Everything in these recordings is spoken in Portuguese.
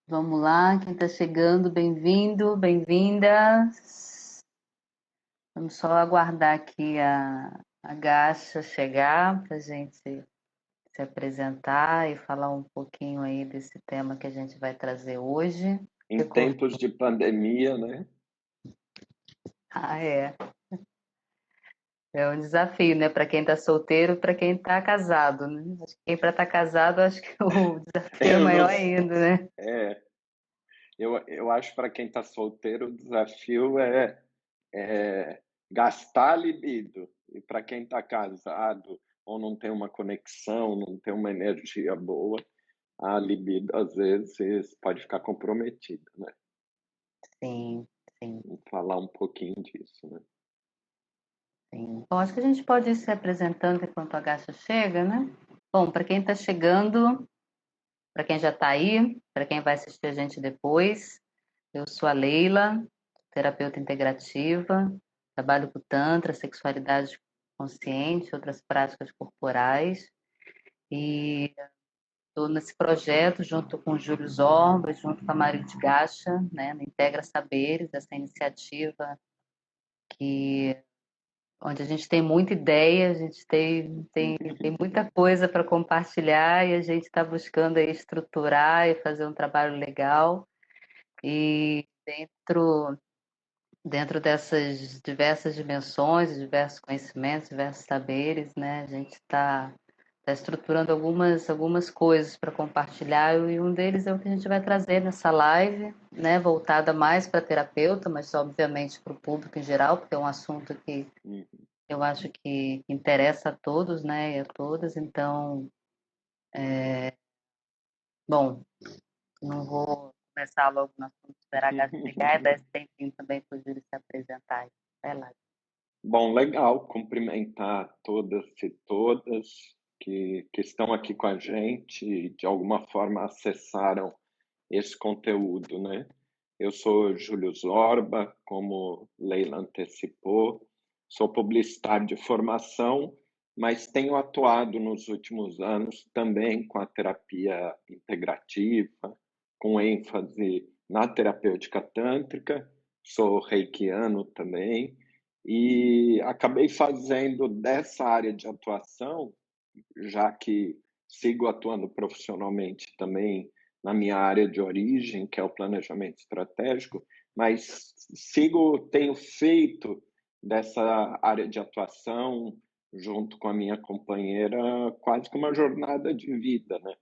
Vamos lá, quem está chegando, bem-vindo, bem-vinda. Vamos só aguardar aqui a Gácia chegar para a gente se apresentar e falar um pouquinho aí desse tema que a gente vai trazer hoje. Em tempos de pandemia, né? Ah, é. É um desafio, né? Para quem está solteiro, para quem está casado, né? Acho que quem para estar casado, acho que o desafio é Eu não, maior ainda, né? é, eu acho para quem está solteiro o desafio é gastar a libido. E para quem está casado ou não tem uma conexão, não tem uma energia boa, a libido às vezes pode ficar comprometida, né? Sim, sim, Vamos falar um pouquinho disso, né? sim. Bom, acho que a gente pode ir se apresentando enquanto a Gácia chega, né? Bom, para quem está chegando, para quem já está aí, para quem vai assistir a gente depois, eu sou a Leila, terapeuta integrativa, trabalho com Tantra, sexualidade consciente, outras práticas corporais, e estou nesse projeto junto com o Júlio Zorba, junto com a Maria de Gacha, né, no Integra Saberes, essa iniciativa que onde a gente tem muita ideia, a gente tem muita coisa para compartilhar e a gente está buscando aí estruturar e fazer um trabalho legal. E dentro dessas diversas dimensões, diversos conhecimentos, diversos saberes, né, a gente tá estruturando algumas coisas para compartilhar e um deles é o que a gente vai trazer nessa live, né, voltada mais para terapeuta, mas obviamente para o público em geral, porque é um assunto que Uhum. eu acho que interessa a todos, né, e a todas, então, bom, não vou começar logo no assunto, esperar a Gabi chegar e dar esse tempinho também para o Júlio se apresentar. Vai lá. Bom, legal cumprimentar todas e todas que estão aqui com a gente e de alguma forma acessaram esse conteúdo, né? Eu sou Júlio Zorba, como Leila antecipou, sou publicitário de formação, mas tenho atuado nos últimos anos também com a terapia integrativa, com ênfase na terapêutica tântrica, sou reikiano também, e acabei fazendo dessa área de atuação, já que sigo atuando profissionalmente também na minha área de origem, que é o planejamento estratégico, mas tenho feito dessa área de atuação junto com a minha companheira quase que uma jornada de vida, né?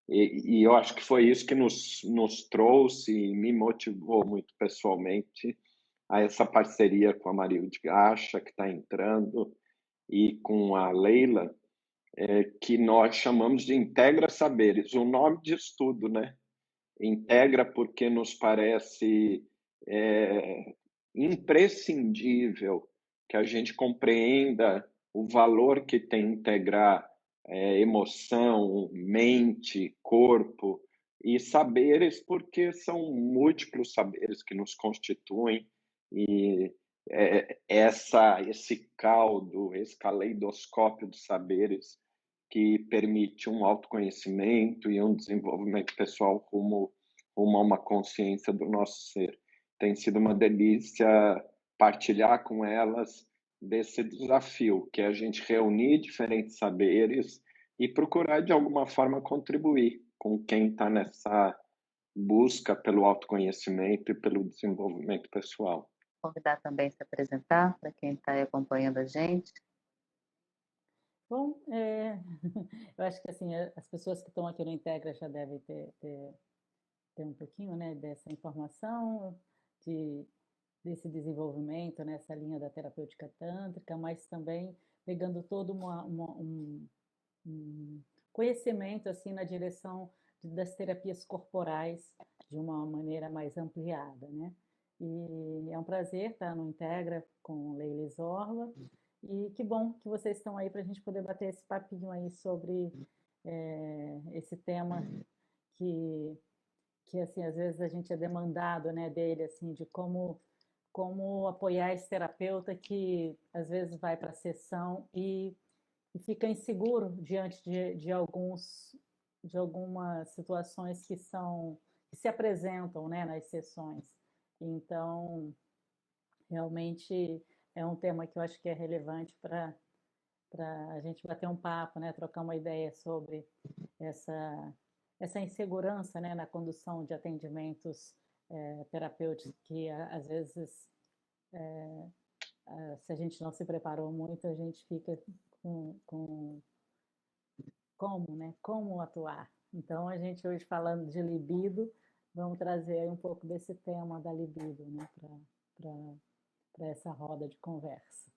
E eu acho que foi isso que nos trouxe e me motivou muito pessoalmente a essa parceria com a Marilde Gacha, que está entrando, e com a Leila, que nós chamamos de Integra Saberes. O nome diz tudo, né? Integra porque nos parece é, imprescindível que a gente compreenda o valor que tem integrar emoção, mente, corpo e saberes, porque são múltiplos saberes que nos constituem e esse caldo, esse caleidoscópio de saberes que permite um autoconhecimento e um desenvolvimento pessoal rumo a uma consciência do nosso ser. Tem sido uma delícia partilhar com elas desse desafio, que é a gente reunir diferentes saberes e procurar, de alguma forma, contribuir com quem está nessa busca pelo autoconhecimento e pelo desenvolvimento pessoal. Convidar também se apresentar para quem está aí acompanhando a gente. Bom, eu acho que assim, as pessoas que estão aqui no Integra já devem ter um pouquinho, né, dessa informação, de, desse desenvolvimento nessa linha da terapêutica tântrica, mas também pegando todo um conhecimento assim na direção das terapias corporais de uma maneira mais ampliada, né? E é um prazer estar no Integra com Leila Zorla. E que bom que vocês estão aí para a gente poder bater esse papinho aí sobre esse tema que, que assim às vezes a gente é demandado, né, dele assim de como apoiar esse terapeuta que às vezes vai para a sessão e fica inseguro diante de alguns de algumas situações que se apresentam, né, nas sessões. Então, realmente é um tema que eu acho que é relevante para a gente bater um papo, né, trocar uma ideia sobre essa insegurança, né, na condução de atendimentos terapêuticos que às vezes se a gente não se preparou muito, a gente fica com como, né? Como atuar. Então, a gente hoje falando de libido, vamos trazer aí um pouco desse tema da libido, né? Para essa roda de conversa.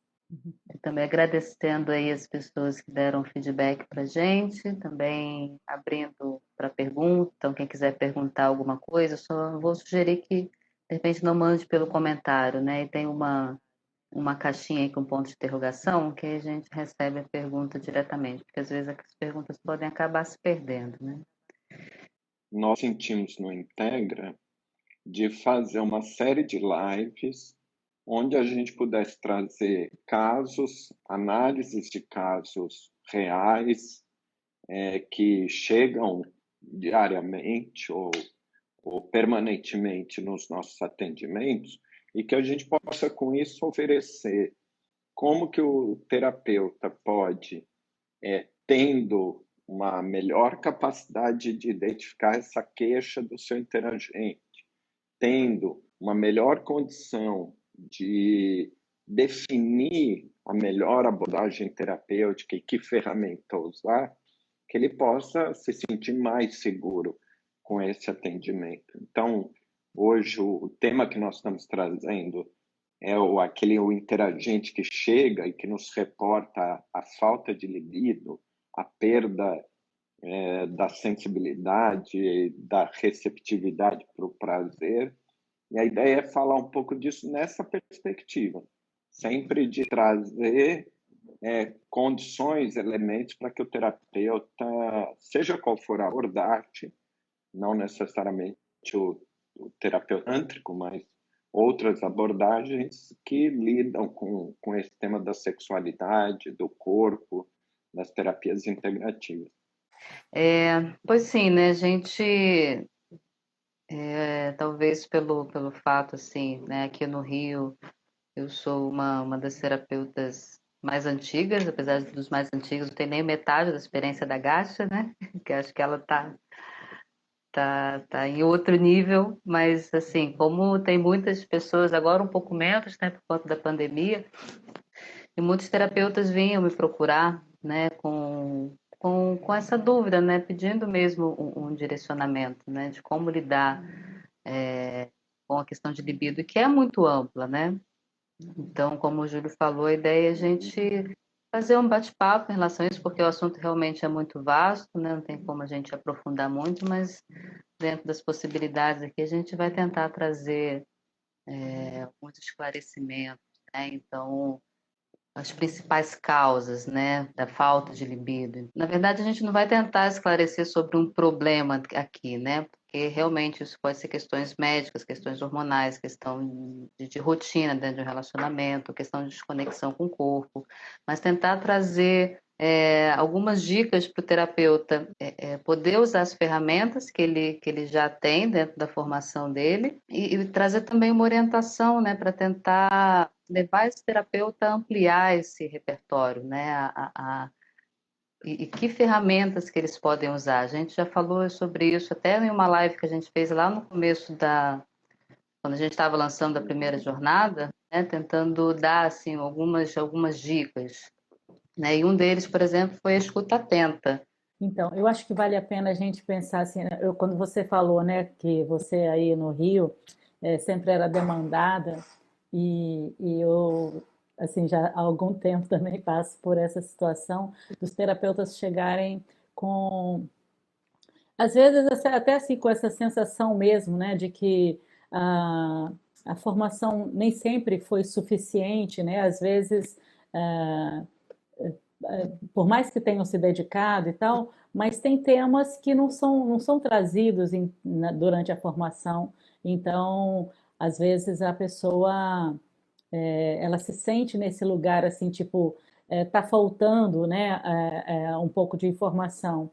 Também agradecendo aí as pessoas que deram feedback para a gente, também abrindo para pergunta. Então, quem quiser perguntar alguma coisa, só vou sugerir que, de repente, não mande pelo comentário, né? E tem uma caixinha aí com ponto de interrogação que a gente recebe a pergunta diretamente, porque às vezes as perguntas podem acabar se perdendo, né? Nós sentimos no Integra de fazer uma série de lives onde a gente pudesse trazer casos, análises de casos reais que chegam diariamente ou permanentemente nos nossos atendimentos e que a gente possa, com isso, oferecer como que o terapeuta pode, tendo uma melhor capacidade de identificar essa queixa do seu interagente, tendo uma melhor condição de definir a melhor abordagem terapêutica e que ferramenta usar, que ele possa se sentir mais seguro com esse atendimento. Então, hoje, o tema que nós estamos trazendo é o interagente que chega e que nos reporta a falta de libido, a perda da sensibilidade, da receptividade para o prazer. E a ideia é falar um pouco disso nessa perspectiva, sempre de trazer condições, elementos para que o terapeuta, seja qual for a abordagem, não necessariamente o terapeuta tântrico, mas outras abordagens que lidam com esse tema da sexualidade, do corpo, das terapias integrativas. Pois sim, né? A gente, talvez pelo fato, assim, né? Aqui no Rio, eu sou uma das terapeutas mais antigas, apesar dos mais antigos, não tem nem metade da experiência da Gasha, né? Que acho que ela tá em outro nível, mas assim, como tem muitas pessoas, agora um pouco menos, né, por conta da pandemia, e muitos terapeutas vinham me procurar, né, com essa dúvida, né, pedindo mesmo um direcionamento, né, de como lidar com a questão de libido, que é muito ampla, né? Então, como o Júlio falou, a ideia é a gente fazer um bate-papo em relação a isso, porque o assunto realmente é muito vasto, né? Não tem como a gente aprofundar muito, mas dentro das possibilidades aqui a gente vai tentar trazer alguns esclarecimentos, né? Então, as principais causas, né, da falta de libido. Na verdade, a gente não vai tentar esclarecer sobre um problema aqui, né, porque realmente isso pode ser questões médicas, questões hormonais, questão de rotina dentro de um relacionamento, questão de desconexão com o corpo, mas tentar trazer algumas dicas para o terapeuta poder usar as ferramentas que ele já tem dentro da formação dele e trazer também uma orientação, né, para tentar levar esse terapeuta a ampliar esse repertório, né, e que ferramentas que eles podem usar. A gente já falou sobre isso até em uma live que a gente fez lá no começo quando a gente estava lançando a primeira jornada, né, tentando dar assim algumas dicas, né? E um deles, por exemplo, foi a escuta atenta. Então, eu acho que vale a pena a gente pensar assim, quando você falou, né, que você aí no Rio sempre era demandada e eu assim já há algum tempo também passo por essa situação dos terapeutas chegarem com às vezes até assim com essa sensação mesmo, né, de que a, a formação nem sempre foi suficiente, né? Às vezes por mais que tenham se dedicado e tal, mas tem temas que não são trazidos durante a formação. Então, às vezes a pessoa ela se sente nesse lugar assim, tipo, tá faltando, né, um pouco de informação.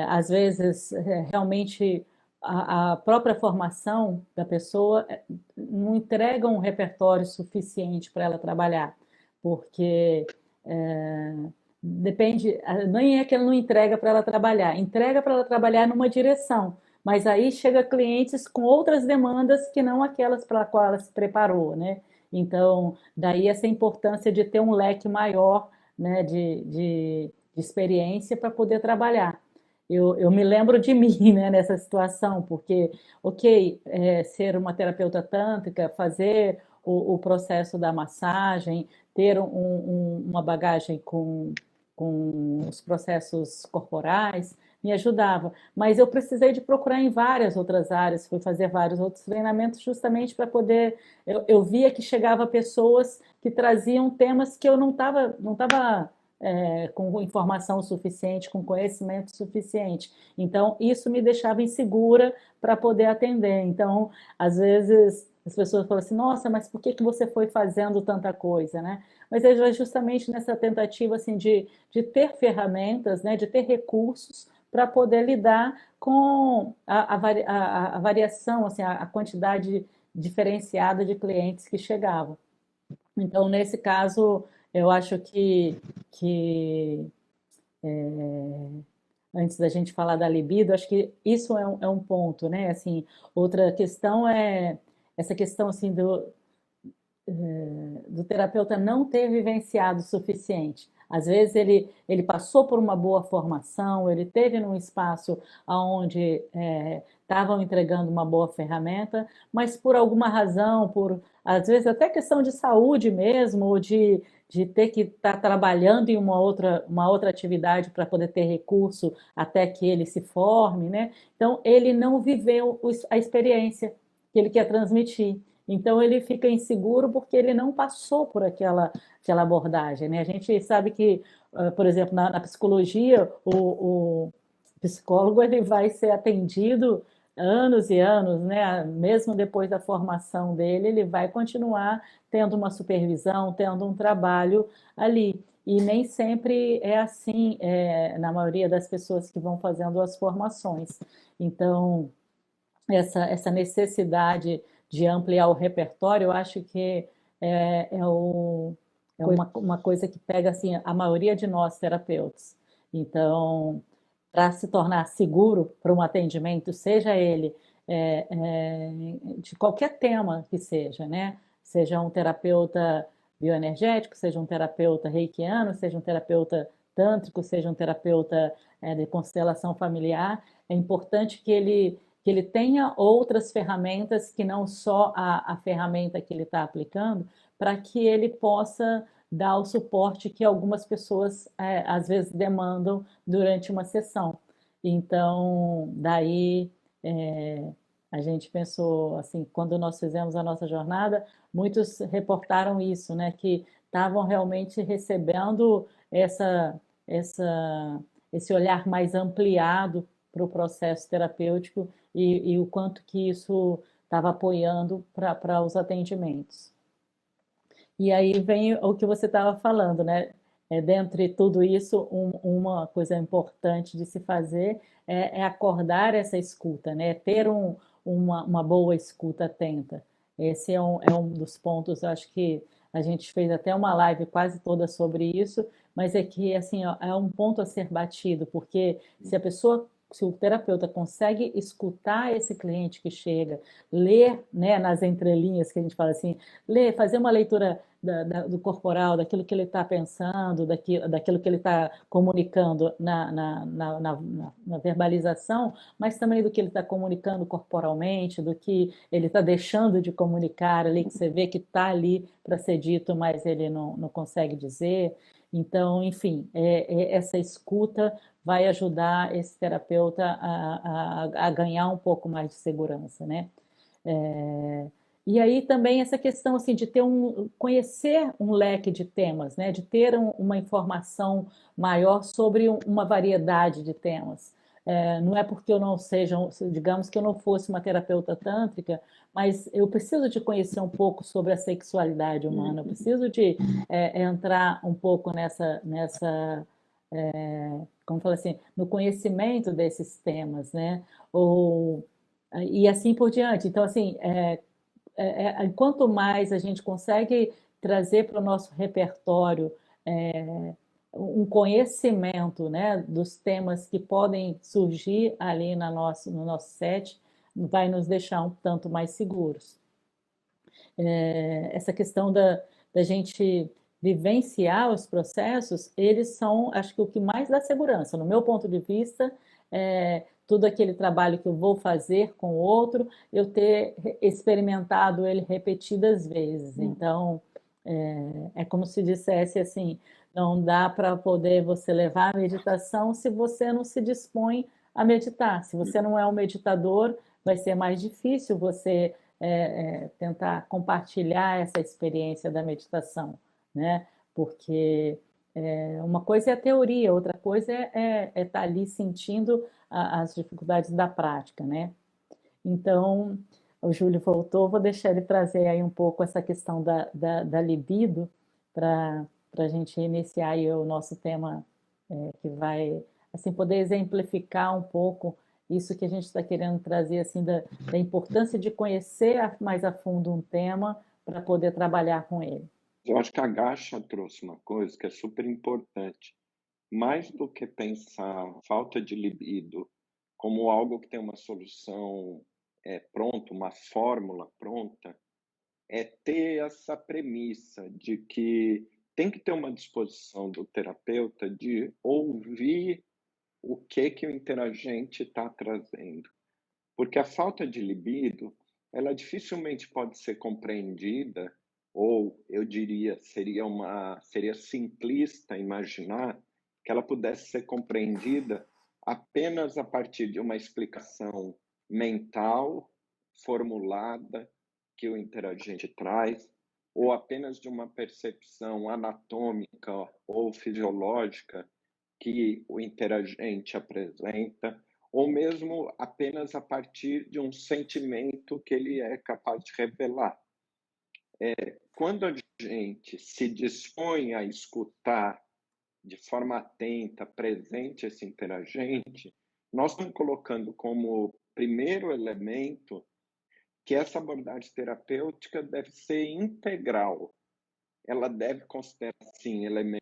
Às vezes, realmente, a própria formação da pessoa não entrega um repertório suficiente para ela trabalhar, porque é, depende, nem é que ela não entrega para ela trabalhar numa direção, mas aí chega clientes com outras demandas que não aquelas para a qual ela se preparou, né? Então, daí essa importância de ter um leque maior, né, de experiência para poder trabalhar. Eu me lembro de mim, né, nessa situação, porque, ok, ser uma terapeuta tântrica, fazer o processo da massagem, ter uma bagagem com os processos corporais, me ajudava. Mas eu precisei de procurar em várias outras áreas, fui fazer vários outros treinamentos justamente para poder. Eu via que chegava pessoas que traziam temas que eu não tava com informação suficiente, com conhecimento suficiente. Então, isso me deixava insegura para poder atender. Então, às vezes, as pessoas falam assim, nossa, mas por que você foi fazendo tanta coisa, né? Mas é justamente nessa tentativa assim, de ter ferramentas, né, de ter recursos para poder lidar com a variação, assim, a quantidade diferenciada de clientes que chegavam. Então, nesse caso, eu acho que antes da gente falar da libido, acho que isso é um ponto, né? Assim, outra questão é essa questão assim do terapeuta não ter vivenciado o suficiente. Às vezes ele passou por uma boa formação, ele teve num espaço onde estavam entregando uma boa ferramenta, mas por alguma razão, às vezes até questão de saúde mesmo, ou de ter que estar trabalhando em uma outra atividade para poder ter recurso até que ele se forme, né? Então ele não viveu a experiência que ele quer transmitir. Então ele fica inseguro porque ele não passou por aquela abordagem, né? A gente sabe que, por exemplo, na psicologia, o psicólogo ele vai ser atendido anos e anos, né? Mesmo depois da formação dele, ele vai continuar tendo uma supervisão, tendo um trabalho ali. E nem sempre é assim, na maioria das pessoas que vão fazendo as formações. Então, essa necessidade de ampliar o repertório, eu acho que é uma coisa que pega assim, a maioria de nós terapeutas. Então, para se tornar seguro para um atendimento, seja ele de qualquer tema que seja, né? Seja um terapeuta bioenergético, seja um terapeuta reikiano, seja um terapeuta tântrico, seja um terapeuta de constelação familiar, é importante que ele tenha outras ferramentas que não só a ferramenta que ele está aplicando, para que ele possa dar o suporte que algumas pessoas às vezes demandam durante uma sessão. Então, daí a gente pensou assim, quando nós fizemos a nossa jornada, muitos reportaram isso, né, que estavam realmente recebendo essa, esse olhar mais ampliado para o processo terapêutico e o quanto que isso estava apoiando para os atendimentos. E aí vem o que você estava falando, né? Dentre tudo isso, uma coisa importante de se fazer é acordar essa escuta, né? Ter uma boa escuta atenta. Esse é um dos pontos, eu acho que a gente fez até uma live quase toda sobre isso, mas é que assim, ó, é um ponto a ser batido, porque se o terapeuta consegue escutar esse cliente que chega, ler, né, nas entrelinhas que a gente fala assim, ler, fazer uma leitura do corporal, daquilo que ele está pensando, daquilo que ele está comunicando na verbalização, mas também do que ele está comunicando corporalmente, do que ele está deixando de comunicar ali, que você vê que está ali para ser dito, mas ele não consegue dizer. Então, enfim, essa escuta vai ajudar esse terapeuta a ganhar um pouco mais de segurança, né? É, e aí também essa questão assim de conhecer um leque de temas, né? De ter uma informação maior sobre uma variedade de temas. Não é porque eu não seja, digamos que eu não fosse uma terapeuta tântrica, mas eu preciso de conhecer um pouco sobre a sexualidade humana, eu preciso de entrar um pouco como fala assim, no conhecimento desses temas, né? Ou, e assim por diante. Então, assim, quanto mais a gente consegue trazer para o nosso repertório um conhecimento, né, dos temas que podem surgir ali no nosso set, vai nos deixar um tanto mais seguros. Essa questão da gente vivenciar os processos, eles são, acho que o que mais dá segurança. No meu ponto de vista, tudo aquele trabalho que eu vou fazer com o outro, eu ter experimentado ele repetidas vezes. Então, é como se dissesse assim, não dá para poder você levar a meditação se você não se dispõe a meditar. Se você não é um meditador, vai ser mais difícil você tentar compartilhar essa experiência da meditação, né? Porque uma coisa é a teoria, outra coisa é estar ali sentindo as dificuldades da prática, né? Então, o Júlio voltou, vou deixar ele trazer aí um pouco essa questão da libido para a gente iniciar aí o nosso tema, que vai assim poder exemplificar um pouco isso que a gente está querendo trazer assim da importância de conhecer mais a fundo um tema para poder trabalhar com ele. Eu acho que a Gacha trouxe uma coisa que é super importante. Mais do que pensar falta de libido como algo que tem uma solução pronta, uma fórmula pronta, é ter essa premissa de que tem que ter uma disposição do terapeuta de ouvir o que o interagente está trazendo. Porque a falta de libido, ela dificilmente pode ser compreendida, ou eu diria, seria simplista imaginar que ela pudesse ser compreendida apenas a partir de uma explicação mental, formulada, que o interagente traz, ou apenas de uma percepção anatômica ou fisiológica que o interagente apresenta, ou mesmo apenas a partir de um sentimento que ele é capaz de revelar. Quando a gente se dispõe a escutar de forma atenta, presente esse interagente, nós estamos colocando como primeiro elemento que essa abordagem terapêutica deve ser integral. Ela deve considerar, sim, elementos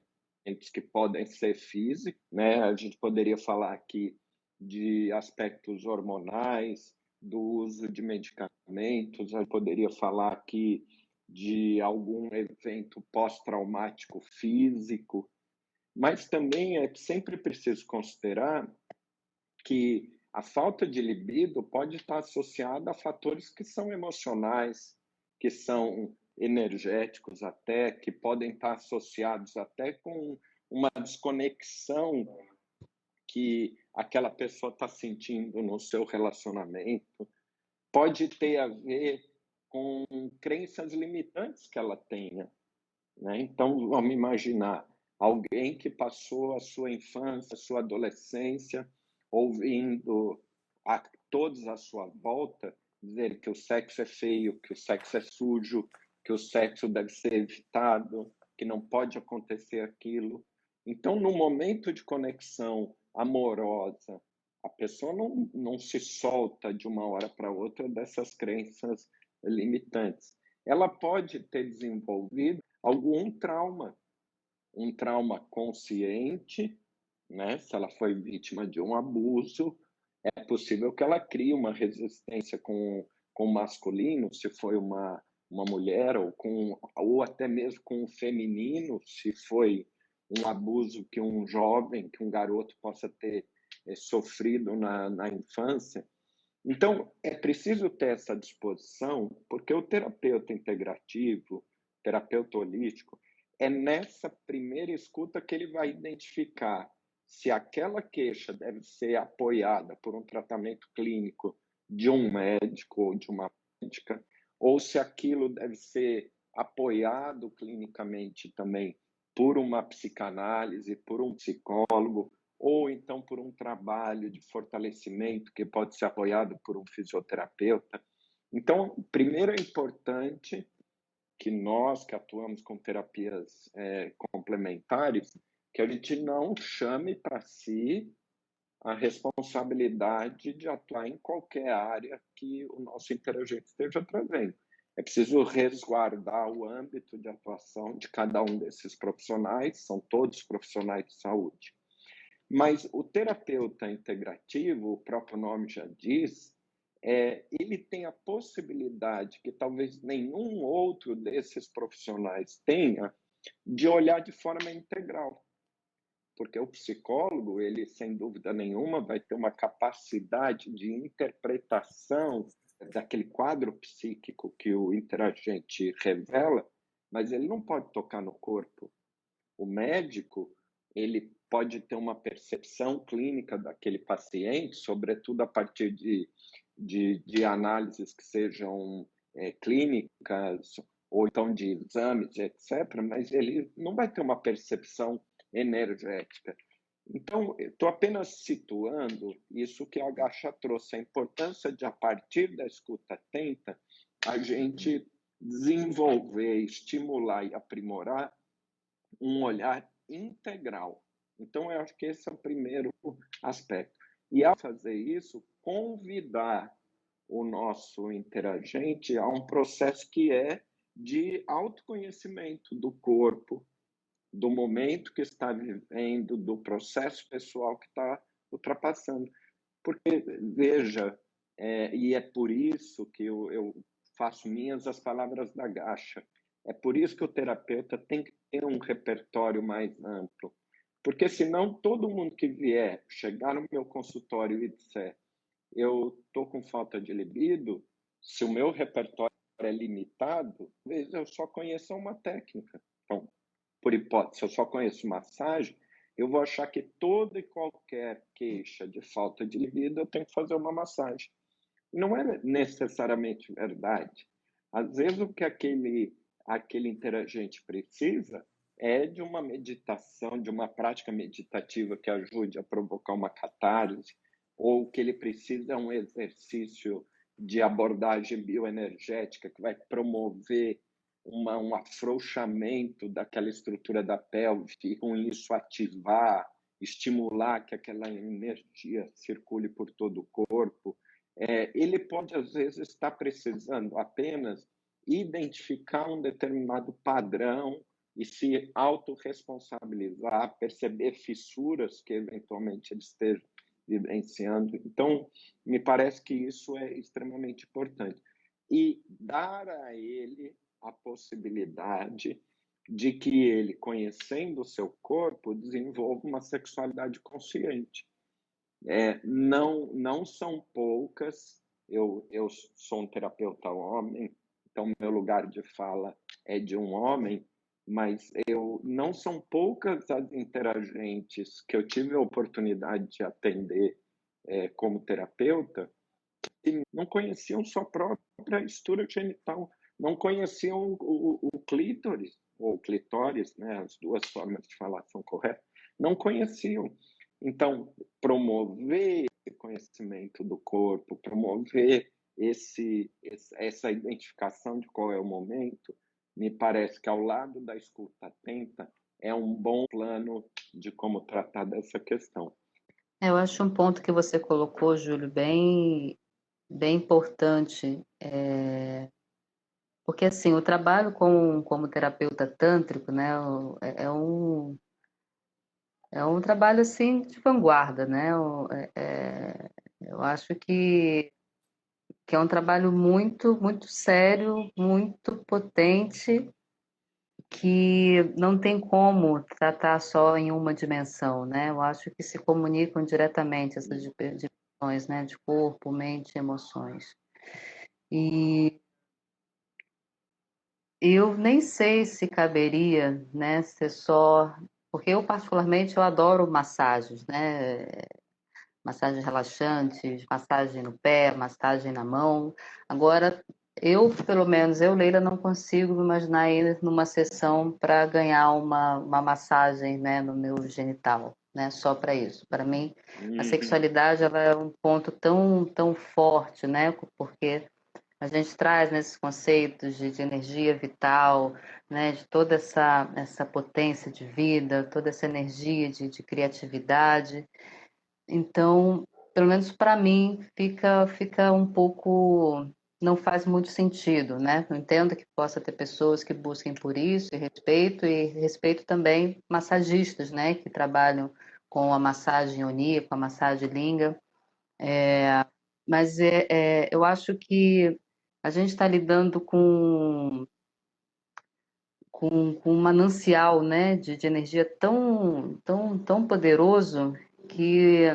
que podem ser físicos, né? A gente poderia falar aqui de aspectos hormonais, do uso de medicamentos, eu poderia falar aqui de algum evento pós-traumático físico, mas também é sempre preciso considerar que a falta de libido pode estar associada a fatores que são emocionais, que são energéticos até, que podem estar associados até com uma desconexão que aquela pessoa está sentindo no seu relacionamento. Pode ter a ver com crenças limitantes que ela tenha, né? Então, vamos imaginar alguém que passou a sua infância, a sua adolescência, ouvindo a todos à sua volta dizer que o sexo é feio, que o sexo é sujo, que o sexo deve ser evitado, que não pode acontecer aquilo. Então, no momento de conexão amorosa, a pessoa não se solta de uma hora para outra dessas crenças limitantes. Ela pode ter desenvolvido algum trauma, um trauma consciente, né? Se ela foi vítima de um abuso, é possível que ela crie uma resistência com o masculino, se foi uma mulher, ou até mesmo com o feminino, se foi um abuso que um jovem, que um garoto possa ter sofrido na infância. Então, é preciso ter essa disposição, porque o terapeuta integrativo, o terapeuta holístico, é nessa primeira escuta que ele vai identificar se aquela queixa deve ser apoiada por um tratamento clínico de um médico ou de uma médica, ou se aquilo deve ser apoiado clinicamente também por uma psicanálise, por um psicólogo, ou então por um trabalho de fortalecimento que pode ser apoiado por um fisioterapeuta. Então, primeiro é importante que nós que atuamos com terapias complementares que a gente não chame para si a responsabilidade de atuar em qualquer área que o nosso interagente esteja trazendo. É preciso resguardar o âmbito de atuação de cada um desses profissionais, são todos profissionais de saúde. Mas o terapeuta integrativo, o próprio nome já diz, ele tem a possibilidade que talvez nenhum outro desses profissionais tenha de olhar de forma integral. Porque o psicólogo, ele sem dúvida nenhuma vai ter uma capacidade de interpretação daquele quadro psíquico que o interagente revela, mas ele não pode tocar no corpo. O médico, ele pode ter uma percepção clínica daquele paciente, sobretudo a partir de análises que sejam clínicas ou então de exames, etc., mas ele não vai ter uma percepção energética. Então, estou apenas situando isso que a Agacha trouxe, a importância de, a partir da escuta atenta, a gente desenvolver, estimular e aprimorar um olhar integral. Então, eu acho que esse é o primeiro aspecto. E, ao fazer isso, convidar o nosso interagente a um processo que é de autoconhecimento do corpo, do momento que está vivendo, do processo pessoal que está ultrapassando. Porque, veja, e é por isso que eu faço minhas as palavras da Gacha, é por isso que o terapeuta tem que ter um repertório mais amplo. Porque senão todo mundo que vier chegar no meu consultório e disser eu estou com falta de libido, se o meu repertório é limitado, às vezes eu só conheço uma técnica. Então, por hipótese, se eu só conheço massagem, eu vou achar que toda e qualquer queixa de falta de libido eu tenho que fazer uma massagem. Não é necessariamente verdade. Às vezes o que aquele interagente precisa é de uma meditação, de uma prática meditativa que ajude a provocar uma catarse, ou o que ele precisa é um exercício de abordagem bioenergética que vai promover um afrouxamento daquela estrutura da pelve e com isso ativar, estimular que aquela energia circule por todo o corpo. Ele pode, às vezes, estar precisando apenas identificar um determinado padrão e se autorresponsabilizar, perceber fissuras que eventualmente ele esteja vivenciando. Então, me parece que isso é extremamente importante. E dar a ele a possibilidade de que ele, conhecendo o seu corpo, desenvolva uma sexualidade consciente. Não são poucas, eu sou um terapeuta homem, então meu lugar de fala é de um homem, mas não são poucas as interagentes que eu tive a oportunidade de atender como terapeuta, que não conheciam sua própria estrutura genital, não conheciam o clítoris, ou clitóris, né? As duas formas de falar são corretas, não conheciam. Então, promover esse conhecimento do corpo, promover essa identificação de qual é o momento, me parece que, ao lado da escuta atenta, é um bom plano de como tratar dessa questão. Eu acho um ponto que você colocou, Júlio, bem importante, porque assim, o trabalho como terapeuta tântrico, né, é um trabalho assim de vanguarda, né? Eu acho que é um trabalho muito sério, muito potente, que não tem como tratar só em uma dimensão, né? Eu acho que se comunicam diretamente essas dimensões, né? De corpo, mente e emoções. E eu nem sei se caberia, né, ser só... Porque eu, particularmente, eu adoro massagens, né? Massagens relaxantes, massagem no pé, massagem na mão. Agora, pelo menos, Leila, não consigo me imaginar ir numa sessão para ganhar uma massagem, né, no meu genital, né, só para isso. Para mim, a sexualidade ela é um ponto tão forte, né, porque A gente traz nesses conceitos de energia vital, né, de toda essa potência de vida, toda essa energia de criatividade. Então, pelo menos para mim, fica um pouco, não faz muito sentido, né? Eu entendo que possa ter pessoas que busquem por isso e respeito também massagistas, né, que trabalham com a massagem Oni, com a massagem Linga. Mas eu acho que a gente está lidando com um manancial, né, de energia tão poderoso que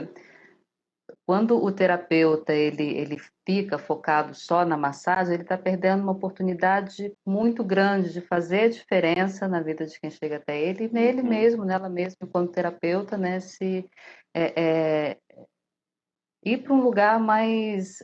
quando o terapeuta ele fica focado só na massagem, ele está perdendo uma oportunidade muito grande de fazer diferença na vida de quem chega até ele e nele mesmo, nela mesma, enquanto terapeuta, né, se é, é, ir para um lugar mais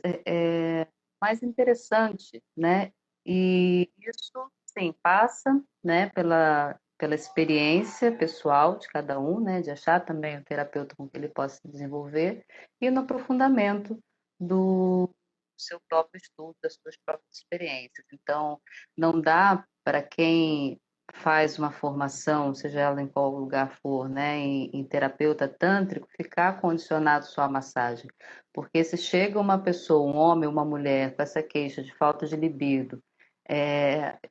interessante, né? E isso, sim, passa, né, pela experiência pessoal de cada um, né, de achar também o terapeuta com que ele possa se desenvolver e no aprofundamento do seu próprio estudo, das suas próprias experiências. Então, não dá para quem faz uma formação, seja ela em qual lugar for, né, em terapeuta tântrico, ficar condicionado só à massagem. Porque se chega uma pessoa, um homem, uma mulher, com essa queixa de falta de libido,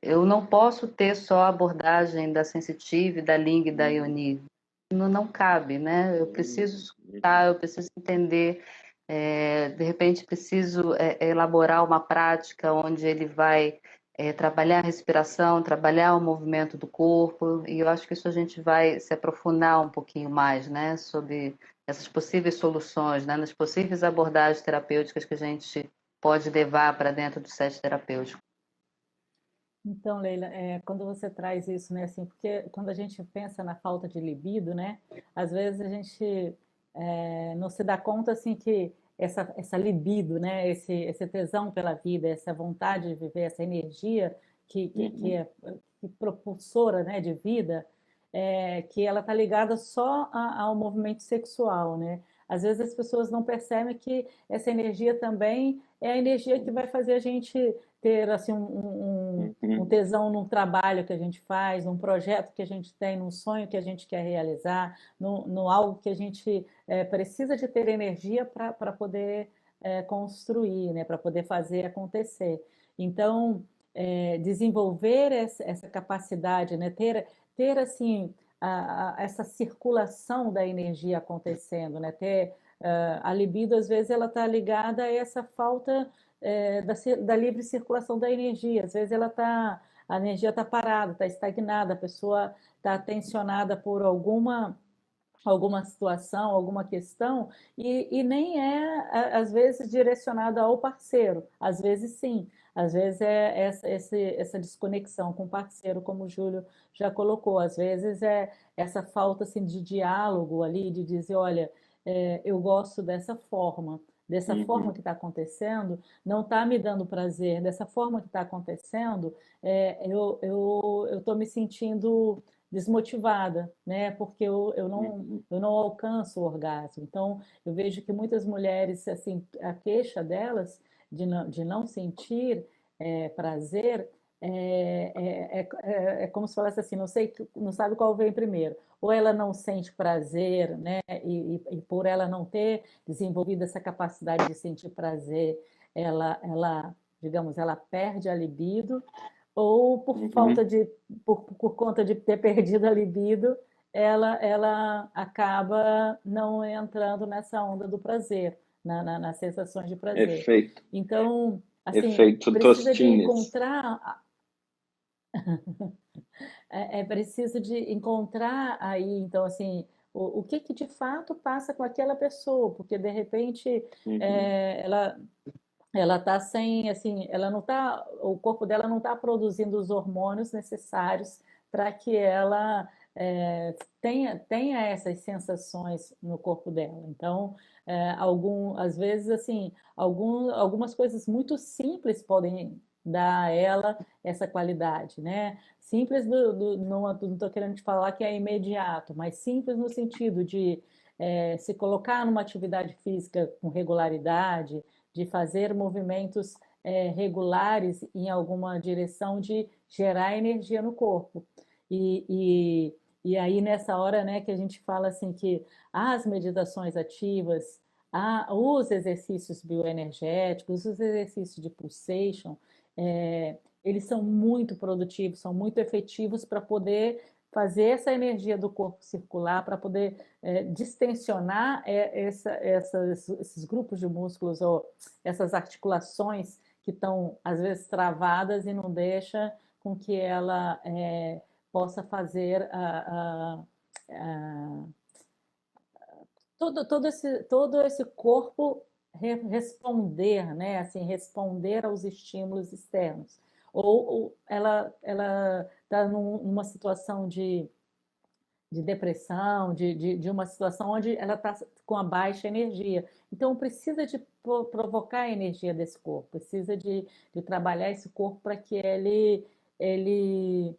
eu não posso ter só a abordagem da sensitive, da Ling e da Ioni. Não cabe, né? Eu preciso escutar, eu preciso entender. De repente, preciso elaborar uma prática onde ele vai trabalhar a respiração, trabalhar o movimento do corpo, e eu acho que isso a gente vai se aprofundar um pouquinho mais, né? Sobre essas possíveis soluções, né? Nas possíveis abordagens terapêuticas que a gente pode levar para dentro do set terapêutico. Então, Leila, quando você traz isso, né, assim, porque quando a gente pensa na falta de libido, né, às vezes a gente não se dá conta, assim, que essa libido, né, esse tesão pela vida, essa vontade de viver, essa energia que é que propulsora, né, de vida, que ela está ligada só ao movimento sexual, né? Às vezes as pessoas não percebem que essa energia também é a energia que vai fazer a gente ter assim um tesão num trabalho que a gente faz, num projeto que a gente tem, num sonho que a gente quer realizar, no algo que a gente precisa de ter energia para poder construir, né, para poder fazer acontecer. Então, desenvolver essa capacidade, né, ter assim essa circulação da energia acontecendo, né, ter a libido às vezes ela está ligada a essa falta da livre circulação da energia. Às vezes a energia está parada, está estagnada, a pessoa está tensionada por alguma situação, alguma questão, e nem às vezes, direcionada ao parceiro. Às vezes, sim. Às vezes é essa desconexão com o parceiro, como o Júlio já colocou. Às vezes é essa falta assim, de diálogo ali, de dizer, olha, eu gosto dessa forma que está acontecendo, não está me dando prazer, dessa forma que está acontecendo, eu estou me sentindo desmotivada, né? Porque eu não alcanço o orgasmo. Então, eu vejo que muitas mulheres, assim, a queixa delas de não sentir prazer é como se falasse assim, não sei, não sabe qual vem primeiro. Ou ela não sente prazer, né? E por ela não ter desenvolvido essa capacidade de sentir prazer, digamos, ela perde a libido, ou por conta de ter perdido a libido, ela acaba não entrando nessa onda do prazer, nas sensações de prazer. Efeito, Então, assim, efeito precisa de Tostines. encontrar, preciso de encontrar aí, então, assim, o que que de fato passa com aquela pessoa, porque de repente ela está sem, assim, ela não tá, o corpo dela não está produzindo os hormônios necessários para que ela tenha essas sensações no corpo dela. Então, às vezes, assim, algumas coisas muito simples podem dar a ela essa qualidade, né? Simples não estou querendo te falar que é imediato, mas simples no sentido de se colocar numa atividade física com regularidade, de fazer movimentos regulares em alguma direção de gerar energia no corpo. E aí, nessa hora, né, que a gente fala assim que as meditações ativas, os exercícios bioenergéticos, os exercícios de pulsation, eles são muito produtivos, são muito efetivos para poder fazer essa energia do corpo circular, para poder distensionar esses grupos de músculos ou essas articulações que estão, às vezes, travadas e não deixa com que ela possa fazer todo esse corpo responder, né? Assim, responder aos estímulos externos. Ou ela está numa situação de depressão, de uma situação onde ela está com a baixa energia. Então, precisa de provocar a energia desse corpo, precisa de trabalhar esse corpo para que ele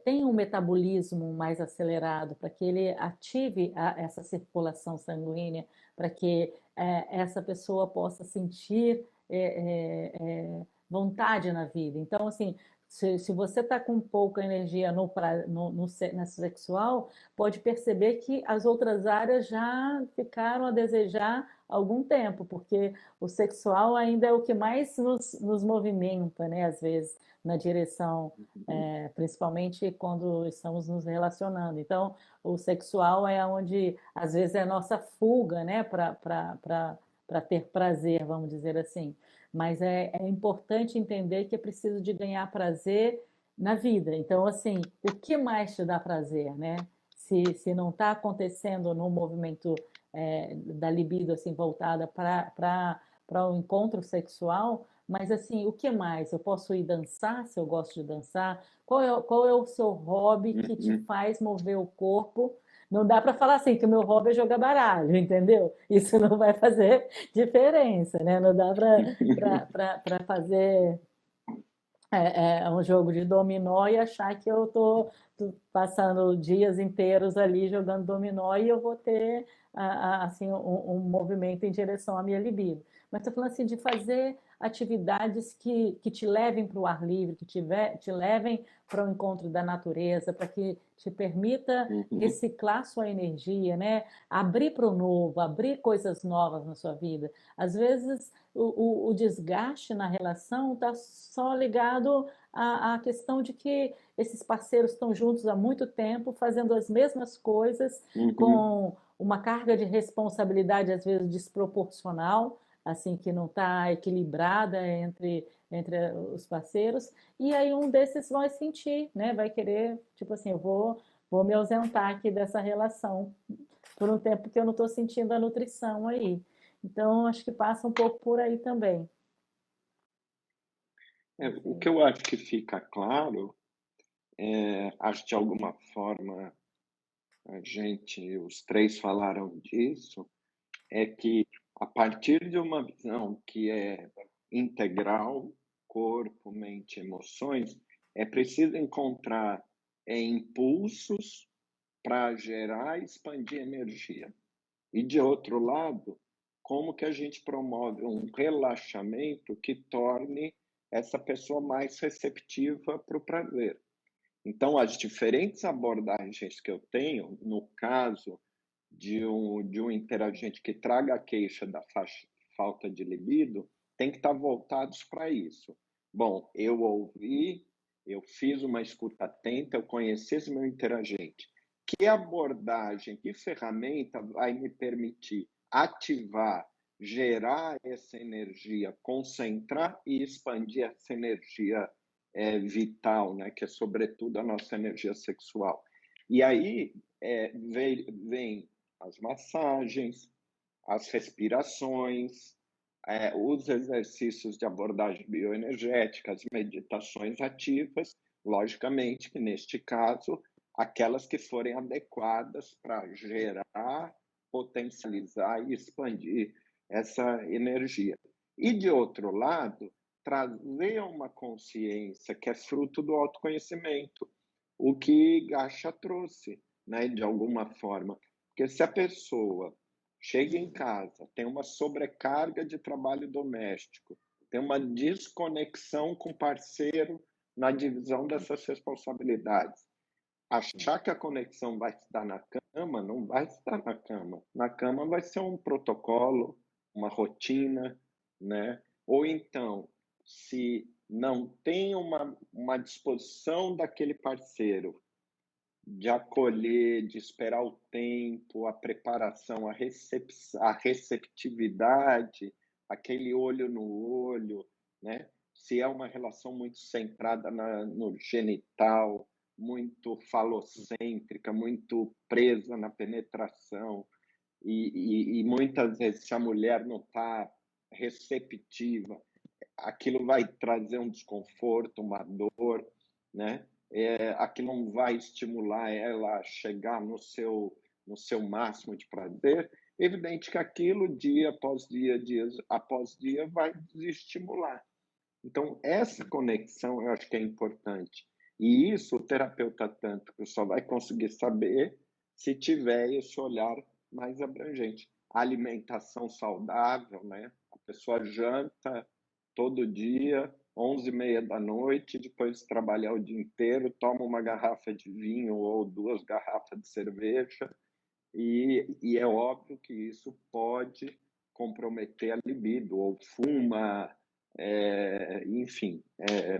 tenha um metabolismo mais acelerado, para que ele ative essa circulação sanguínea, para que essa pessoa possa sentir vontade na vida. Então, assim, se você está com pouca energia no sexual, pode perceber que as outras áreas já ficaram a desejar há algum tempo, porque o sexual ainda é o que mais nos movimenta, né? Às vezes, na direção, principalmente quando estamos nos relacionando. Então, o sexual é onde, às vezes, é a nossa fuga, né? Para ter prazer, vamos dizer assim. Mas é importante entender que é preciso de ganhar prazer na vida. Então, assim, o que mais te dá prazer, né? Se não está acontecendo no movimento da libido assim voltada para o encontro sexual, mas assim, o que mais? Eu posso ir dançar, se eu gosto de dançar? Qual é o seu hobby que te faz mover o corpo? Não dá para falar assim que o meu hobby é jogar baralho, entendeu? Isso não vai fazer diferença, né? Não dá para fazer um jogo de dominó e achar que eu estou passando dias inteiros ali jogando dominó e eu vou ter assim um movimento em direção à minha libido. Mas estou falando assim de fazer atividades que te levem para o ar livre, que te levem para o encontro da natureza, para que te permita reciclar sua energia, né? Abrir para o novo, abrir coisas novas na sua vida. Às vezes o desgaste na relação está só ligado à questão de que esses parceiros estão juntos há muito tempo, fazendo as mesmas coisas, com uma carga de responsabilidade, às vezes, desproporcional, assim, que não está equilibrada entre os parceiros, e aí um desses vai sentir, né? Vai querer, tipo assim, eu vou me ausentar aqui dessa relação por um tempo que eu não estou sentindo a nutrição aí. Então, acho que passa um pouco por aí também. O que eu acho que fica claro, acho que de alguma forma os três falaram disso, é que a partir de uma visão que é integral, corpo, mente, emoções, é preciso encontrar impulsos para gerar e expandir energia. E, de outro lado, como que a gente promove um relaxamento que torne essa pessoa mais receptiva para o prazer. Então, as diferentes abordagens que eu tenho, no caso de um interagente que traga a queixa da falta de libido, tem que estar voltados para isso. Bom, eu ouvi, eu fiz uma escuta atenta, eu conheci esse meu interagente. Que abordagem, que ferramenta vai me permitir ativar, gerar essa energia, concentrar e expandir essa energia vital, né, que é sobretudo a nossa energia sexual. E aí vem as massagens, as respirações, os exercícios de abordagem bioenergética, as meditações ativas, logicamente que neste caso, aquelas que forem adequadas para gerar, potencializar e expandir essa energia. E, de outro lado, trazer uma consciência que é fruto do autoconhecimento, o que Gacha trouxe, né, de alguma forma. Porque se a pessoa chega em casa, tem uma sobrecarga de trabalho doméstico, tem uma desconexão com o parceiro na divisão dessas responsabilidades. Achar que a conexão vai se dar na cama, não vai se dar na cama. Na cama vai ser um protocolo, uma rotina, né? Ou então, se não tem uma disposição daquele parceiro de acolher, de esperar o tempo, a preparação, a receptividade, aquele olho no olho, né? Se é uma relação muito centrada no genital, muito falocêntrica, muito presa na penetração, e muitas vezes, se a mulher não está receptiva, aquilo vai trazer um desconforto, uma dor, né? Aquilo não vai estimular ela a chegar no seu máximo de prazer. Evidente que aquilo, dia após dia, dias após dia, vai desestimular. Então, essa conexão eu acho que é importante. E isso o terapeuta tanto que só vai conseguir saber se tiver esse olhar mais abrangente. A alimentação saudável, né? A pessoa janta todo dia, 11h30 da noite, depois de trabalhar o dia inteiro, toma uma garrafa de vinho ou 2 garrafas de cerveja, e é óbvio que isso pode comprometer a libido, ou fuma, enfim,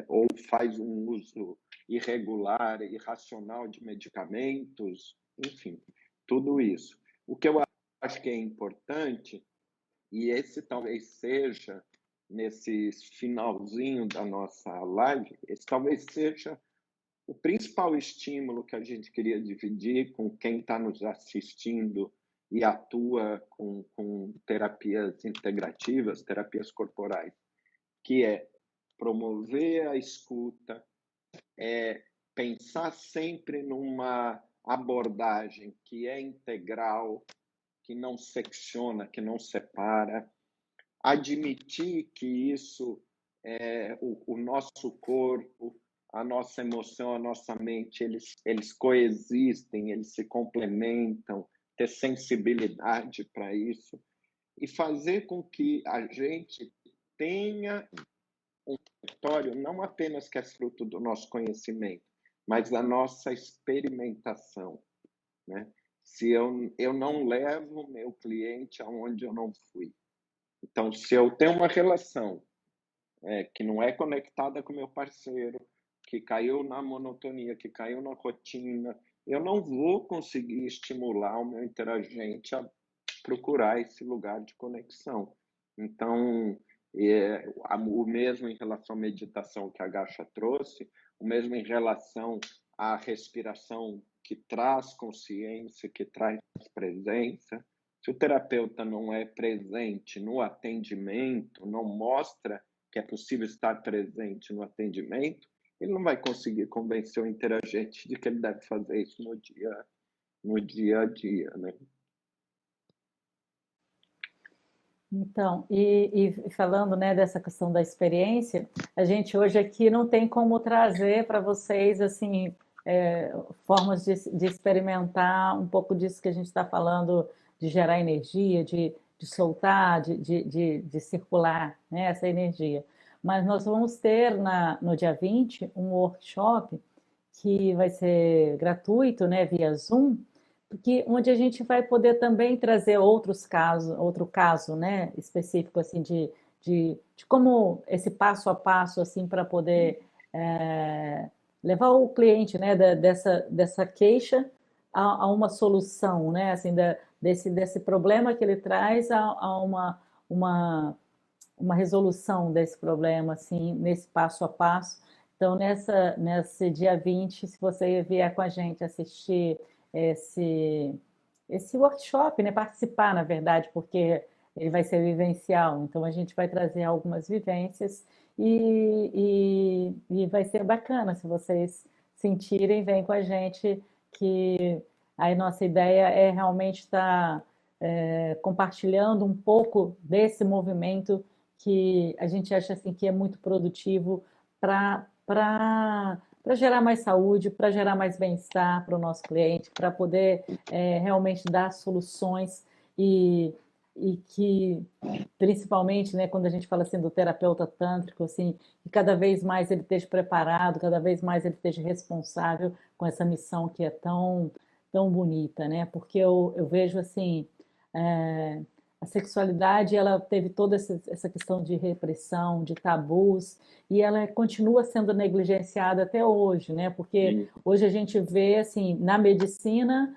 ou faz um uso irregular, irracional de medicamentos, enfim, tudo isso. O que eu acho que é importante, e esse talvez seja, nesse finalzinho da nossa live, esse talvez seja o principal estímulo que a gente queria dividir com quem está nos assistindo e atua com terapias integrativas, terapias corporais, que é promover a escuta, pensar sempre numa abordagem que é integral, que não secciona, que não separa, admitir que isso o nosso corpo, a nossa emoção, a nossa mente, eles coexistem, eles se complementam, ter sensibilidade para isso e fazer com que a gente tenha um repertório não apenas que é fruto do nosso conhecimento, mas da nossa experimentação, né? Se eu não levo o meu cliente aonde eu não fui. Então, se eu tenho uma relação que não é conectada com o meu parceiro, que caiu na monotonia, que caiu na rotina, eu não vou conseguir estimular o meu interagente a procurar esse lugar de conexão. Então, o mesmo em relação à meditação que a Gacha trouxe, o mesmo em relação à respiração que traz consciência, que traz presença. Se o terapeuta não é presente no atendimento, não mostra que é possível estar presente no atendimento, ele não vai conseguir convencer o interagente de que ele deve fazer isso no dia a dia, né? Então, e falando, né, dessa questão da experiência, a gente hoje aqui não tem como trazer para vocês assim formas de experimentar um pouco disso que a gente está falando, de gerar energia, de soltar, de circular, né, essa energia. Mas nós vamos ter no dia 20 um workshop que vai ser gratuito, né, via Zoom, porque onde a gente vai poder também trazer outro caso, né, específico assim de como esse passo a passo assim para poder levar o cliente, né, dessa queixa a uma solução, né, assim desse problema que ele traz a uma resolução desse problema, assim, nesse passo a passo. Então, nesse dia 20, se você vier com a gente assistir esse workshop, né, participar, na verdade, porque ele vai ser vivencial, então a gente vai trazer algumas vivências e vai ser bacana se vocês sentirem, vem com a gente, que a nossa ideia é realmente estar compartilhando um pouco desse movimento que a gente acha assim que é muito produtivo para gerar mais saúde, para gerar mais bem-estar para o nosso cliente, para poder realmente dar soluções e e que, principalmente, né, quando a gente fala assim do terapeuta tântrico, assim, que cada vez mais ele esteja preparado, cada vez mais ele esteja responsável com essa missão que é tão bonita, né? Porque eu vejo assim, é, a sexualidade ela teve toda essa questão de repressão, de tabus, e ela continua sendo negligenciada até hoje, né? Porque Sim. hoje a gente vê assim, na medicina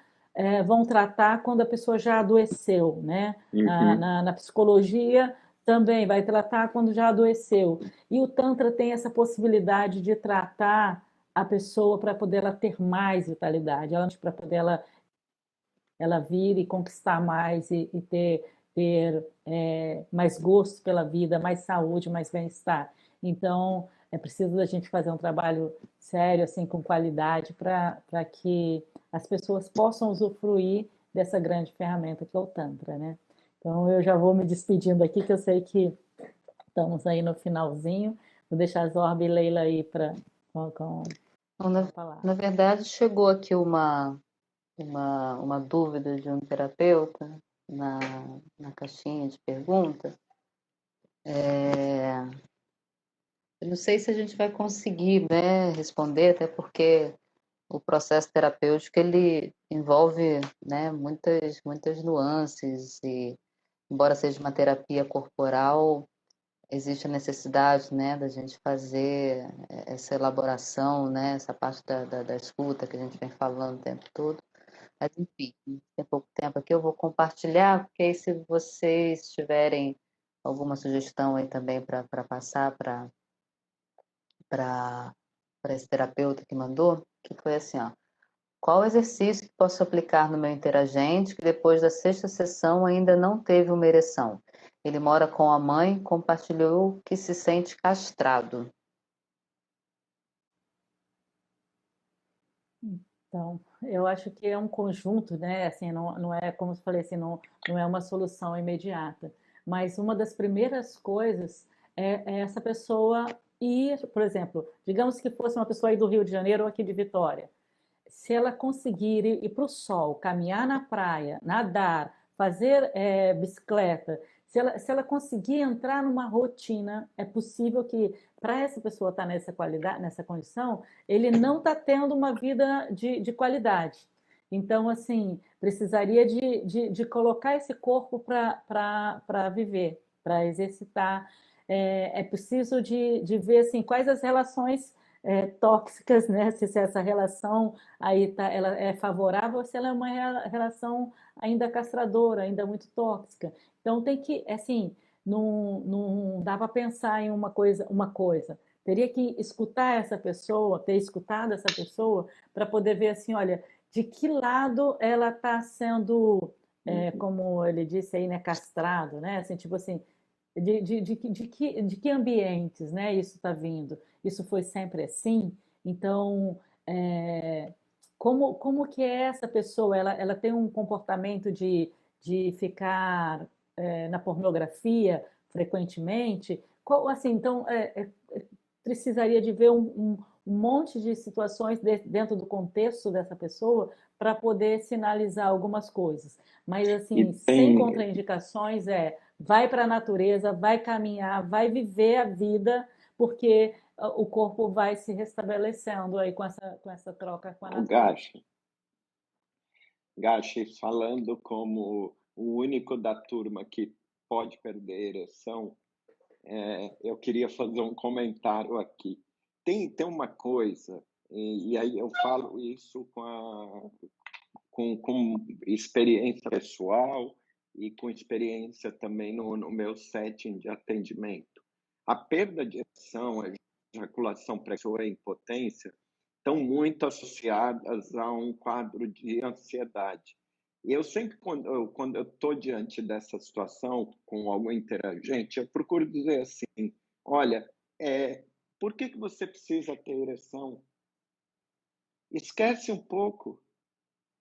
vão tratar quando a pessoa já adoeceu, né? Uhum. Na psicologia também vai tratar quando já adoeceu. E o Tantra tem essa possibilidade de tratar a pessoa para poder ela ter mais vitalidade, para poder ela vir e conquistar mais e ter mais gosto pela vida, mais saúde, mais bem-estar. Então, é preciso a gente fazer um trabalho sério, assim, com qualidade, para que as pessoas possam usufruir dessa grande ferramenta que é o Tantra, né? Então, eu já vou me despedindo aqui, que eu sei que estamos aí no finalzinho. Vou deixar a Zorba e Leila aí com Então, a na, palavra. na verdade, chegou aqui uma dúvida de um terapeuta na, na caixinha de pergunta. Eu não sei se a gente vai conseguir, né, responder, até porque o processo terapêutico ele envolve, né, muitas nuances e, embora seja uma terapia corporal, existe a necessidade, né, da gente fazer essa elaboração, né, essa parte da escuta que a gente vem falando o tempo todo. Mas, enfim, tem pouco tempo aqui, eu vou compartilhar, porque aí se vocês tiverem alguma sugestão aí também para passar para esse terapeuta que mandou, que foi assim, ó. Qual exercício que posso aplicar no meu interagente que depois da sexta sessão ainda não teve uma ereção? Ele mora com a mãe, compartilhou que se sente castrado. Então, eu acho que é um conjunto, né? Assim, não é, como eu falei, assim, não é uma solução imediata. Mas uma das primeiras coisas é essa pessoa ir, por exemplo, digamos que fosse uma pessoa aí do Rio de Janeiro ou aqui de Vitória. Se ela conseguir ir para o sol, caminhar na praia, nadar, fazer bicicleta, se ela conseguir entrar numa rotina, é possível que, para essa pessoa estar nessa qualidade, nessa condição, ele não está tendo uma vida de qualidade. Então, assim, precisaria de colocar esse corpo para viver, para exercitar. É preciso de ver assim, quais as relações tóxicas, né? Se essa relação aí tá, ela é favorável ou se ela é uma relação ainda castradora, ainda muito tóxica. Então tem que, assim, não dá para pensar em uma coisa. Teria que escutar essa pessoa, ter escutado essa pessoa, para poder ver assim, olha, de que lado ela está sendo, Uhum. como ele disse aí, né, castrado, né? Assim, tipo assim, de que ambientes, né, isso está vindo? Isso foi sempre assim? Então, é, como que é essa pessoa? Ela tem um comportamento de ficar na pornografia frequentemente? Assim, então, precisaria de ver um monte de situações dentro do contexto dessa pessoa para poder sinalizar algumas coisas. Mas, E assim, sem tem, contraindicações, vai para a natureza, vai caminhar, vai viver a vida, porque o corpo vai se restabelecendo aí com essa troca com a o natureza. Gashi, falando como o único da turma que pode perder a ereção, eu queria fazer um comentário aqui. Tem uma coisa, e aí eu falo isso com experiência pessoal e com experiência também no meu setting de atendimento. A perda de ereção, a ejaculação precoce ou a impotência estão muito associadas a um quadro de ansiedade. E eu sempre, quando eu estou diante dessa situação com algum interagente, eu procuro dizer assim, olha, por que você precisa ter ereção? Esquece um pouco.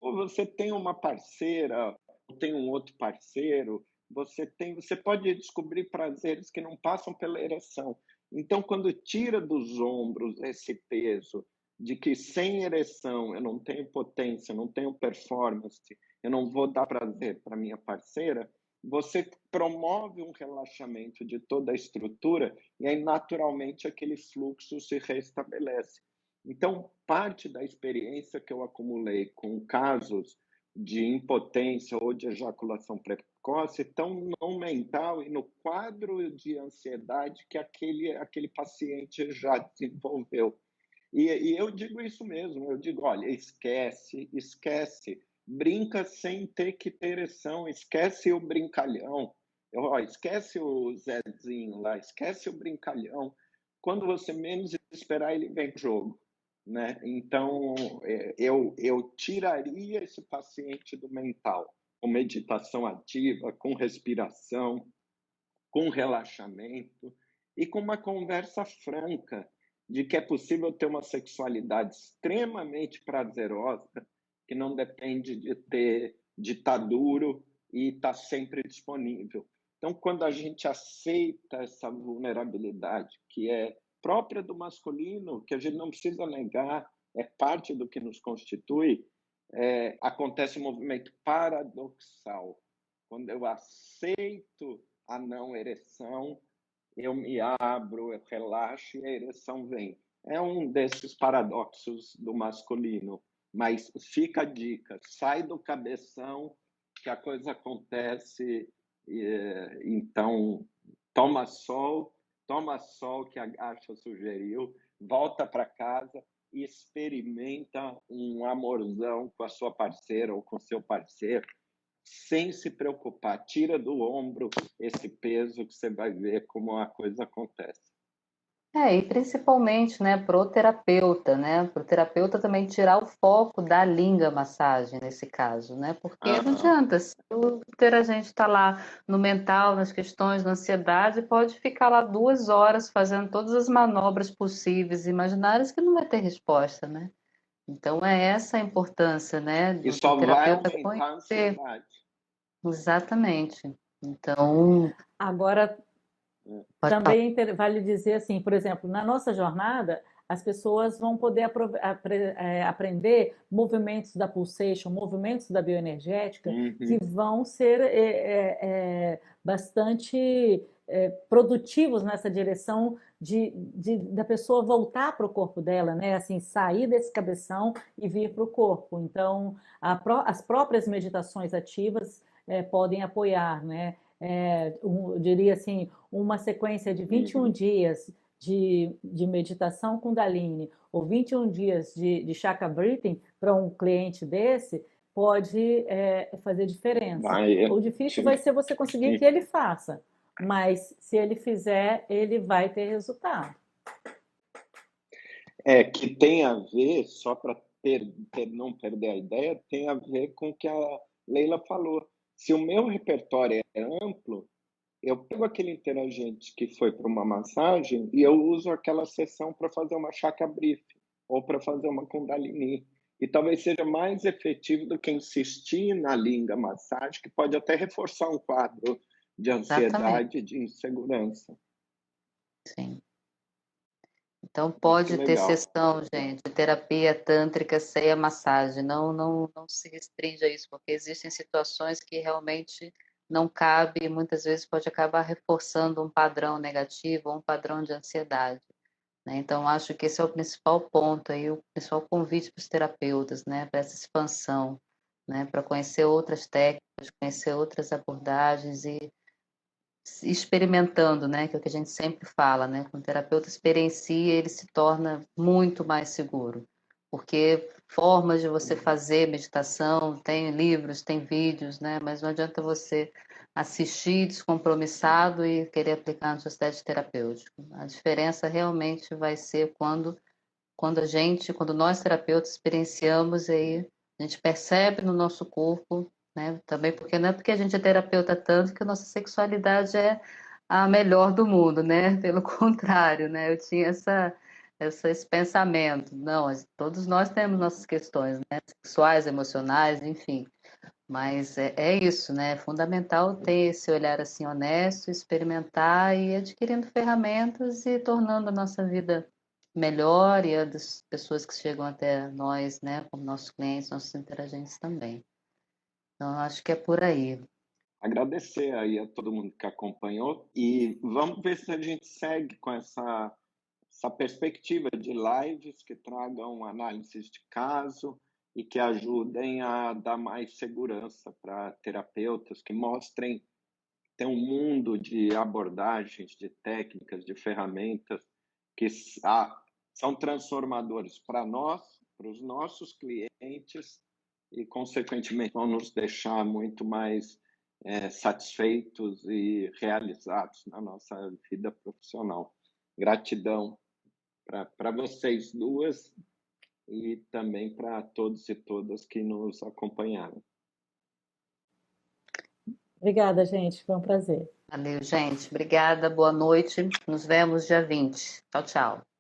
Ou você tem uma parceira, ou tem um outro parceiro, você pode descobrir prazeres que não passam pela ereção. Então, quando tira dos ombros esse peso de que sem ereção eu não tenho potência, não tenho performance, eu não vou dar prazer para minha parceira, você promove um relaxamento de toda a estrutura e aí naturalmente aquele fluxo se restabelece. Então, parte da experiência que eu acumulei com casos de impotência ou de ejaculação precoce estão no mental e no quadro de ansiedade que aquele paciente já desenvolveu. E eu digo isso mesmo, eu digo, olha, esquece, esquece, brinca sem ter que ter ereção, esquece o brincalhão, ó, esquece o Zezinho lá, esquece o brincalhão. Quando você menos esperar, ele vem jogo, né? Então, eu tiraria esse paciente do mental, com meditação ativa, com respiração, com relaxamento e com uma conversa franca de que é possível ter uma sexualidade extremamente prazerosa, que não depende de estar duro e estar sempre disponível. Então, quando a gente aceita essa vulnerabilidade, que é própria do masculino, que a gente não precisa negar, é parte do que nos constitui, acontece um movimento paradoxal. Quando eu aceito a não ereção, eu me abro, eu relaxo e a ereção vem. É um desses paradoxos do masculino, mas fica a dica, sai do cabeção que a coisa acontece, então toma sol que a Gacha sugeriu, volta para casa e experimenta um amorzão com a sua parceira ou com seu parceiro, sem se preocupar, tira do ombro esse peso que você vai ver como a coisa acontece. E principalmente, né, pro terapeuta, né, pro terapeuta também tirar o foco da linga massagem nesse caso, né, porque não adianta, se o teragente está lá no mental, nas questões, na ansiedade, pode ficar lá 2 horas fazendo todas as manobras possíveis e imaginárias que não vai ter resposta, né. Então é essa a importância, né, E do só vai terapeuta aumentar a conhecer. ansiedade. Exatamente. Então, Agora, É. pode falar. também vale dizer assim, por exemplo, na nossa jornada, as pessoas vão poder aprender movimentos da pulsation, movimentos da bioenergética, que vão ser bastante produtivos nessa direção da pessoa voltar para o corpo dela, né? Assim, sair desse cabeção e vir para o corpo. Então, as próprias meditações ativas podem apoiar, né? Eu diria assim, uma sequência de 21 dias de meditação Kundalini ou 21 dias de chakra breathing para um cliente desse pode fazer diferença. O difícil vai ser você conseguir que ele faça, mas se ele fizer, ele vai ter resultado. Que tem a ver, só para não perder a ideia, tem a ver com o que a Leila falou. Se o meu repertório é amplo, eu pego aquele interagente que foi para uma massagem e eu uso aquela sessão para fazer uma chakra brief ou para fazer uma kundalini. E talvez seja mais efetivo do que insistir na linga massagem, que pode até reforçar um quadro de ansiedade e de insegurança. Sim. Então Muito pode ter legal. sessão, gente, de terapia tântrica sem a massagem. Não se restringe a isso, porque existem situações que realmente não cabe e muitas vezes pode acabar reforçando um padrão negativo ou um padrão de ansiedade, né? Então acho que esse é o principal ponto aí, o principal convite para os terapeutas, né, para essa expansão, né, para conhecer outras técnicas, conhecer outras abordagens e experimentando, né, que é o que a gente sempre fala, né, quando o terapeuta experiencia, ele se torna muito mais seguro, porque formas de você fazer meditação, tem livros, tem vídeos, né, mas não adianta você assistir descompromissado e querer aplicar na sua cidade terapêutica. A diferença realmente vai ser quando nós terapeutas experienciamos aí, a gente percebe no nosso corpo, né? Também porque não é porque a gente é terapeuta tanto que a nossa sexualidade é a melhor do mundo, né? Pelo contrário, né? Eu tinha esse pensamento. Não, todos nós temos nossas questões, né? Sexuais, emocionais, enfim. Mas é isso, né? É fundamental ter esse olhar assim honesto, experimentar e ir adquirindo ferramentas e tornando a nossa vida melhor e a das pessoas que chegam até nós, né? Como nossos clientes, nossos interagentes também. Então, acho que é por aí. agradecer aí a todo mundo que acompanhou e vamos ver se a gente segue com essa perspectiva de lives que tragam análises de caso e que ajudem a dar mais segurança para terapeutas, que mostrem tem um mundo de abordagens, de técnicas, de ferramentas que são transformadores para nós, para os nossos clientes e, consequentemente, vão nos deixar muito mais satisfeitos e realizados na nossa vida profissional. Gratidão para vocês duas e também para todos e todas que nos acompanharam. Obrigada, gente. Foi um prazer. Valeu, gente. Obrigada, boa noite. Nos vemos dia 20. Tchau, tchau.